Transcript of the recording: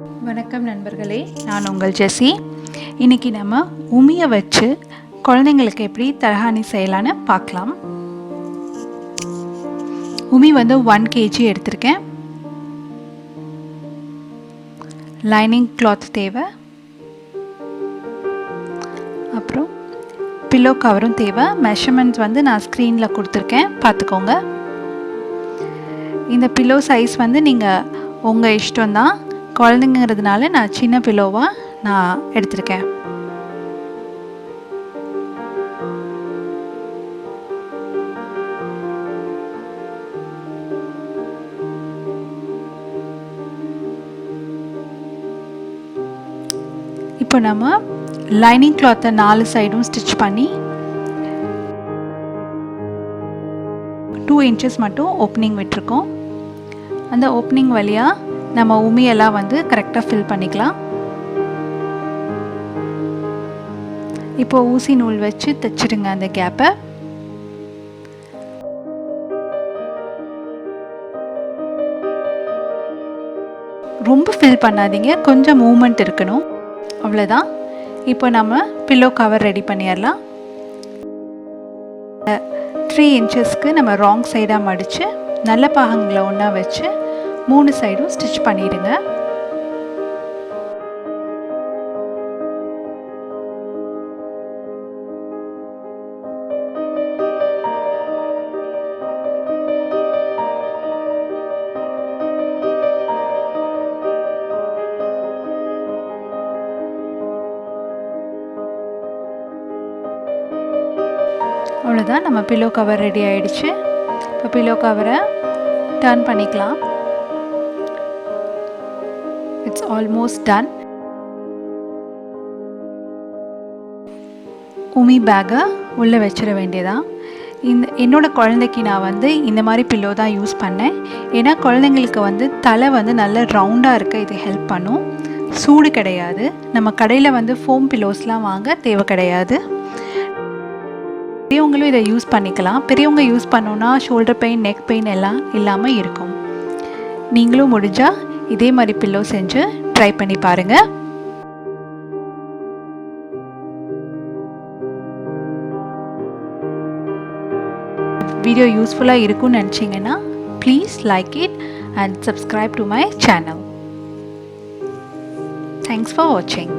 வணக்கம் நண்பர்களே, நான் உங்கள் ஜெஸ்ஸி. இன்றைக்கி நம்ம உமியை வச்சு குழந்தைங்களுக்கு எப்படி தலகாணி செய்யலான்னு பார்க்கலாம். உமி 1 kg எடுத்திருக்கேன். லைனிங் கிளாத் தேவை, அப்புறம் பில்லோ கவரும் தேவை. மெஷர்மெண்ட்ஸ் நான் ஸ்க்ரீனில் கொடுத்துருக்கேன், பார்த்துக்கோங்க. இந்த பில்லோ சைஸ் நீங்கள் உங்கள் இஷ்டம்தான். குழந்தைங்கிறதுனால நான் சின்ன பில்லோவாக நான் எடுத்திருக்கேன். இப்போ நம்ம லைனிங் கிளாத்தை 4 சைடும் ஸ்டிச் பண்ணி 2 inches மட்டும் ஓப்பனிங் விட்டுருக்கோம். அந்த ஓப்பனிங் வழியாக நம்ம உமியெல்லாம் கரெக்டாக ஃபில் பண்ணிக்கலாம். இப்போ ஊசி நூல் வச்சு தைச்சிடுங்க அந்த கேப்பை. ரொம்ப ஃபில் பண்ணாதீங்க, கொஞ்சம் மூமெண்ட் இருக்கணும், அவ்வளோதான். இப்போ நம்ம பில்லோ கவர் ரெடி பண்ணிடலாம். 3 inchesக்கு நம்ம ராங் சைடாக மடித்து நல்ல பாகங்களை ஒன்றா வச்சு 3 சைடும் ஸ்டிச் பண்ணிடுங்க. அவ்வளோதான், நம்ம பில்லோ கவர் ரெடி ஆயிடுச்சு. இப்போ பில்லோ கவரை டர்ன் பண்ணிக்கலாம். It's almost done. உமி பேக்கை உள்ளே வச்சிட வேண்டியதான். என்னோடய குழந்தைக்கு நான் இந்த மாதிரி பில்லோ தான் யூஸ் பண்ணேன். ஏன்னா குழந்தைங்களுக்கு தலை நல்ல ரவுண்டாக இருக்க இது ஹெல்ப் பண்ணும். சூடு கிடையாது. நம்ம கடையில் ஃபோம் பில்லோஸ்லாம் வாங்க தேவை கிடையாது. பெரியவங்களும் இதை யூஸ் பண்ணிக்கலாம். பெரியவங்க யூஸ் பண்ணோன்னா ஷோல்டர் பெயின், நெக் பெயின் எல்லாம் இல்லாமல் இருக்கும். நீங்களும் முடிஞ்சால் இதே மாதிரி பில்லோ செஞ்சு ட்ரை பண்ணி பாருங்கள். வீடியோ யூஸ்ஃபுல்லாக இருக்கும்னு நினச்சிங்கன்னா please like it and subscribe to my channel. Thanks for வாட்சிங்.